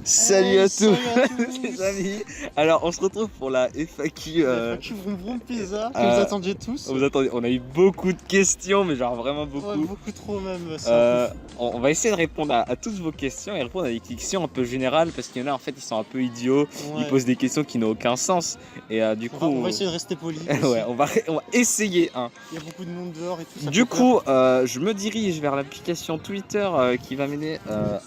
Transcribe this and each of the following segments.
Salut à tous Salut à tous. les amis. Alors on se retrouve pour la FAQ. FAQ Vroom Vroom Pizza, que vous attendiez tous. Vous attendez, on a eu beaucoup de questions, mais genre vraiment Ouais, beaucoup. beaucoup trop même. C'est un peu fou. On va essayer de répondre à toutes vos questions et répondre à des questions un peu générales parce qu'il y en a en fait ils sont un peu idiots, ils Ouais. posent des questions qui n'ont aucun sens et du coup On va essayer de rester poli. ouais, on va essayer hein. Il y a beaucoup de monde dehors et tout ça. Du coup, je me dirige vers l'application Twitter qui va m'aider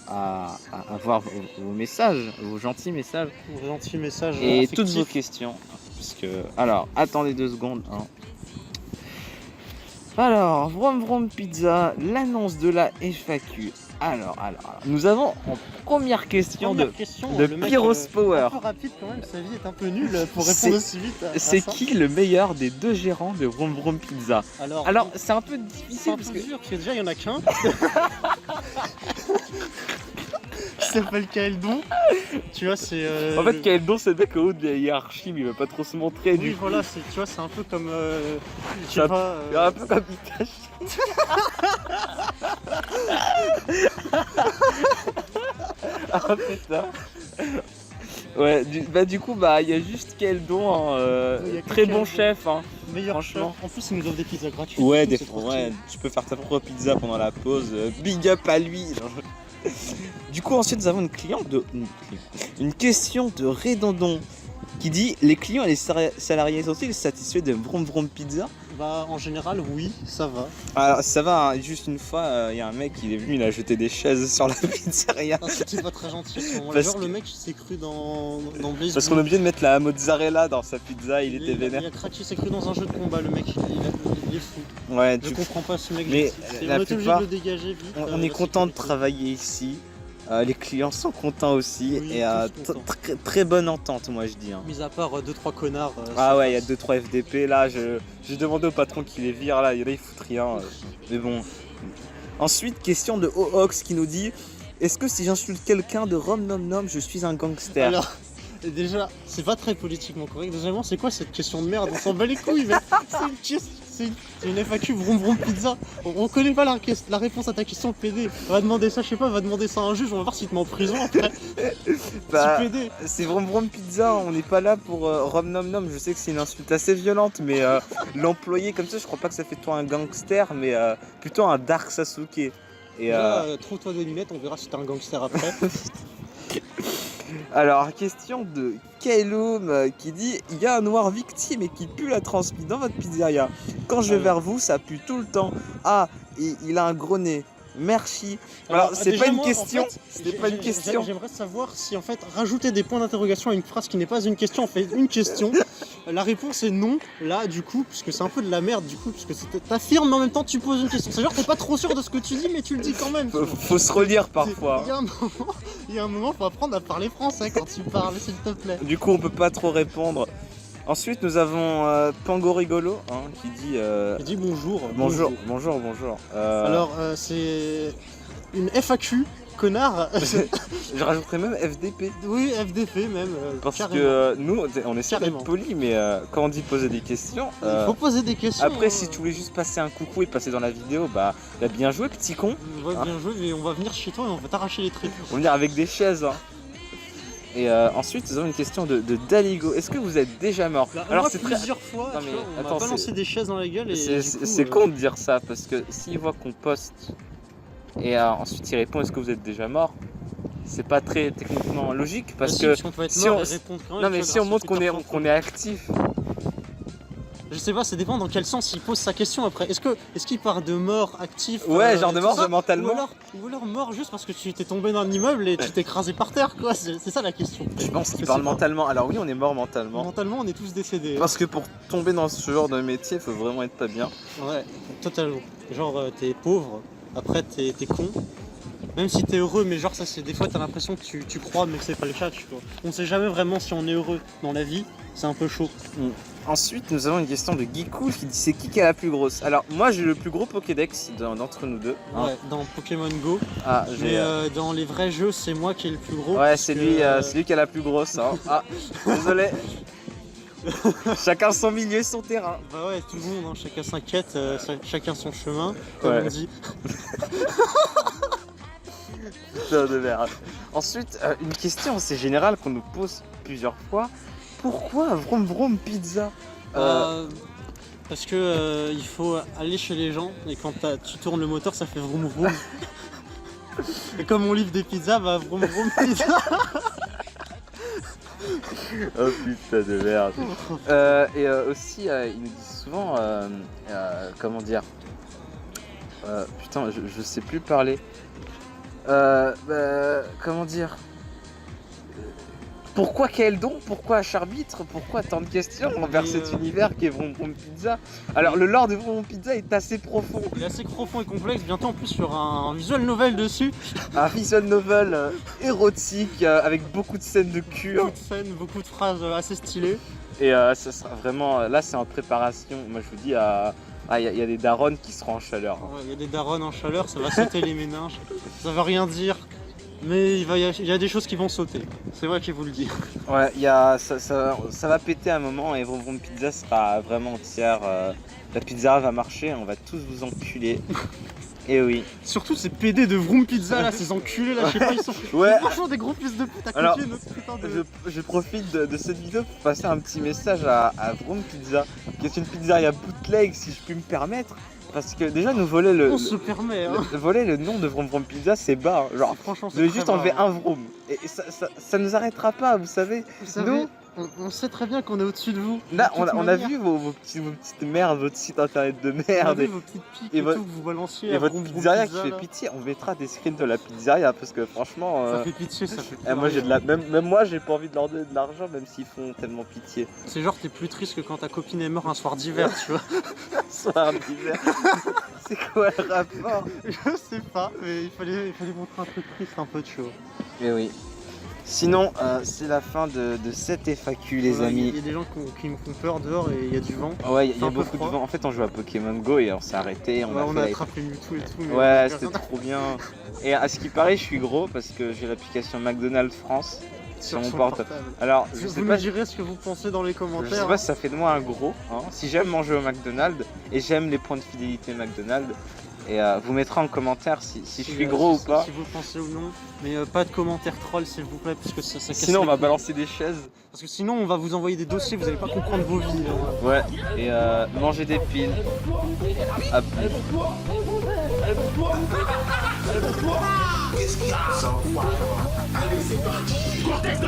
à voir vos messages, vos gentils messages un gentil message. et affectif. toutes vos questions. Parce que, alors, attendez 2 secondes. Hein. Alors, Vroom Vroom Pizza, l'annonce de la FAQ. Alors, nous avons en première question Première question, de le mec, Pyros Power. un peu rapide quand même, sa vie est un peu nulle pour C'est- répondre aussi vite. C'est qui le meilleur des 2 gérants de Vroom Vroom Pizza? Alors, c'est un peu c'est difficile un parce peu que dur parce que déjà il y en a qu'un. Qui s'appelle Kaeldon. Tu vois, c'est. en fait, Kaeldon, c'est le mec au haut de la hiérarchie, mais il va pas trop se montrer. Oui, Du coup, voilà, c'est, tu vois, c'est un peu comme. Je C'est sais un- pas. il est un peu comme Itachi. Ah putain. Ouais, du coup, il y a juste Kaeldon, Il y a que très bon Kaeldon. chef. Hein. Meilleur franchement. chef. En plus, il nous offre des pizzas gratuites. Ouais, c'est trop stylé. tu peux faire ta propre pizza pendant la pause. Big up à lui. Du coup, ensuite, nous avons une question de Redondon qui dit: les clients et les salariés sont-ils satisfaits de Vroom Vroom Pizza? Bah, en général, oui, ça va. Alors, ça va, hein, juste une fois, il y a un mec, il est venu, il a jeté des chaises sur la pizzeria. Ah, c'était pas très gentil à ce moment-là. Parce Genre, que- le mec, il s'est cru dans Blaze Parce Blue. qu'on est obligé de mettre la mozzarella dans sa pizza, il était vénère. Il a craqué, il s'est cru dans un jeu de combat, le mec. Il est fou. Ouais, Je comprends pas ce mec. Mais on la était obligé plupart, de le dégager vite. on est content de travailler ici. Les clients sont contents aussi. Oui, et tous contents. très bonne entente, moi je dis. Hein. Mis à part 2-3 connards. Ah ouais, il y a 2-3 FDP là. J'ai demandé au patron qui les vire là. Il fout rien. Mais bon. Ensuite, question de Oox qui nous dit: est-ce que si j'insulte quelqu'un de Rom Nom Nom, je suis un gangster? Alors, déjà, c'est pas très politiquement correct. Deuxièmement, c'est quoi cette question de merde? On s'en bat les couilles, mec. C'est une FAQ Vroom Vroom Pizza. On connaît pas la réponse à ta question PD. On va demander ça, je sais pas, on va demander ça à un juge, on va voir s'il te met en prison après. Bah, Si PD. c'est Vroom Vroom Pizza, on n'est pas là pour Rom Nom Nom. Je sais que c'est une insulte assez violente, mais l'employé comme ça, je crois pas que ça fait de toi un gangster, mais plutôt un Dark Sasuke. Et Trouve-toi des lunettes, on verra si t'es un gangster après. alors, question de Kailum qui dit: il y a un noir victime et qui pue la transpi dans votre pizzeria. Quand je vais vers vous, ça pue tout le temps. Ah, et il a un gros nez. Merci. Alors, c'est déjà, pas une moi, question. en fait, C'était pas une question. J'aimerais savoir si en fait rajouter des points d'interrogation à une phrase qui n'est pas une question en fait une question. La réponse est non, là du coup, puisque c'est un peu de la merde du coup, puisque t'affirmes mais en même temps tu poses une question. C'est genre t'es pas trop sûr de ce que tu dis mais tu le dis quand même. Faut se relire parfois. Il y a un moment, faut apprendre à parler français quand tu parles, s'il te plaît. Du coup, on peut pas trop répondre. Ensuite, nous avons Pango Rigolo qui dit Il dit bonjour. bonjour. Alors c'est une FAQ, connard. Je rajouterais même FDP. Oui, FDP même. Parce carrément. que nous, on essaie Carrément. d'être poli, mais quand on dit poser des questions. Il faut poser des questions. Après, si tu voulais juste passer un coucou et passer dans la vidéo, bah bien joué, petit con. Ouais, bien joué, mais on va venir chez toi et on va t'arracher les tripes. On va venir avec des chaises. Hein. Et ensuite, nous avons une question de Daligo. Est-ce que vous êtes déjà mort? Alors moi, plusieurs fois, Non, tu mais vois, on attends, m'a balancé des chaises dans la gueule et c'est con de dire ça parce que s'il voit qu'on poste et ensuite il répond: est-ce que vous êtes déjà mort? C'est pas très techniquement logique parce que si on peut être si mort on- et répondre quand même, non mais tu vois, si on grâce montre au Twitter qu'on est actif. Je sais pas, ça dépend dans quel sens il pose sa question après. Est-ce qu'il part de mort actif? Ouais, genre de tout mort ça, mentalement. ou alors mort juste parce que tu t'es tombé dans un immeuble et tu t'es écrasé par terre quoi. C'est ça la question. Je pense qu'il Je parle sais pas. mentalement. Alors oui, on est mort mentalement. Mentalement, on est tous décédés. Parce que pour tomber dans ce genre de métier, faut vraiment être pas bien. Ouais, totalement. Genre t'es pauvre, après t'es con. Même si t'es heureux, mais genre ça c'est des fois t'as l'impression que tu crois mais que c'est pas le cas, tu vois. On sait jamais vraiment si on est heureux dans la vie, c'est un peu chaud. Ensuite, nous avons une question de Geekool qui dit: c'est qui est la plus grosse? Alors moi j'ai le plus gros Pokédex d'entre nous deux. Hein. Ouais, dans Pokémon Go. Ah, Mais dans les vrais jeux, c'est moi qui ai le plus gros. ouais, parce c'est que, lui qui a la plus grosse. Hein. Ah, désolé. Chacun son milieu, son terrain. Bah ouais, tout le monde, hein, chacun s'inquiète, chacun son chemin, comme Ouais. on dit. Putain de merde. Ensuite, une question assez générale qu'on nous pose plusieurs fois. Pourquoi Vroom Vroom Pizza Parce que il faut aller chez les gens et quand tu tournes le moteur ça fait vroom vroom. Et comme on livre des pizzas, bah vroom vroom pizza. Oh putain de merde. Et aussi, ils nous disent souvent, comment dire, putain, je sais plus parler. Comment dire, pourquoi quel don? Pourquoi Charbitre? Pourquoi tant de questions envers cet univers qui est Vroom Vroom Pizza? Alors le lore de Vroom Vroom Pizza est assez profond. Il est assez profond et complexe. Bientôt en plus il y aura un visual novel dessus. Un visual novel érotique avec beaucoup de scènes de cul. Beaucoup de scènes, beaucoup de phrases assez stylées. Et ça sera vraiment, là c'est en préparation. Moi je vous dis, il y a des darons qui seront en chaleur. Ouais, il y a des darons en chaleur, ça va sauter les méninges. Ça veut rien dire. Mais il y a des choses qui vont sauter, c'est vrai qu'il vous le dit. Ouais, ça va péter un moment et Vroom Vroom Pizza sera vraiment entière. La pizza va marcher, on va tous vous enculer. Et oui. Surtout ces PD de Vroom Pizza là, ces enculés là, je sais pas, ils sont Ouais. franchement des gros fils de pute à Alors, côté notre putain de... je profite de cette vidéo pour passer un petit message à Vroom Pizza, qui est une pizzeria bootleg si je puis me permettre. Parce que déjà nous voler On se permet hein. voler le nom de Vroom Vroom Pizza c'est bas. Genre, franchement, de juste enlever un vroom. Et ça nous arrêtera pas, vous savez. Vous savez, on sait très bien qu'on est au-dessus de vous. Là, De toute on a manière. vu vos petites merdes, votre site internet de On a merde. vu vos petites piques et et, votre- tout que vous balanciez Et à votre Vroom Vroom pizzeria Pizza, qui fait là. pitié, on mettra des screens de la pizzeria parce que franchement, Ça fait pitié, ça fait moi j'ai de la, même moi j'ai pas envie de leur donner de l'argent même s'ils font tellement pitié. C'est genre t'es plus triste que quand ta copine est morte un soir d'hiver, tu vois. Soir d'hiver. C'est quoi le rapport? Je sais pas, mais il fallait montrer un truc triste un peu, tu vois. Mais oui. Sinon, c'est la fin de cette FAQ les Voilà, amis. Il y a des gens qui me font peur dehors et il y a du vent. Ouais, il y fait a un peu beaucoup de froid. vent. En fait, on joue à Pokémon Go et on s'est arrêté. Ouais, on a attrapé Mewtwo et tout. Mais Ouais, c'était trop bien. Et à ce qui paraît, je suis gros parce que j'ai l'application McDonald's France sur mon portable. Alors, je sais Vous pas, me direz ce que vous pensez dans les je commentaires. sais pas si ça fait de moi un gros. Hein. Si j'aime manger au McDonald's et j'aime les points de fidélité McDonald's, et vous mettrez en commentaire si je suis gros ou pas. Si vous le pensez ou non. Mais pas de commentaires troll s'il vous plaît, parce que ça casse Sinon, on les va couilles. balancer des chaises. Parce que sinon, on va vous envoyer des dossiers, vous allez pas comprendre vos vies. Hein. Ouais, et manger des piles. À plus. Qu'est-ce qu'il y a? Allez, c'est parti. Cortex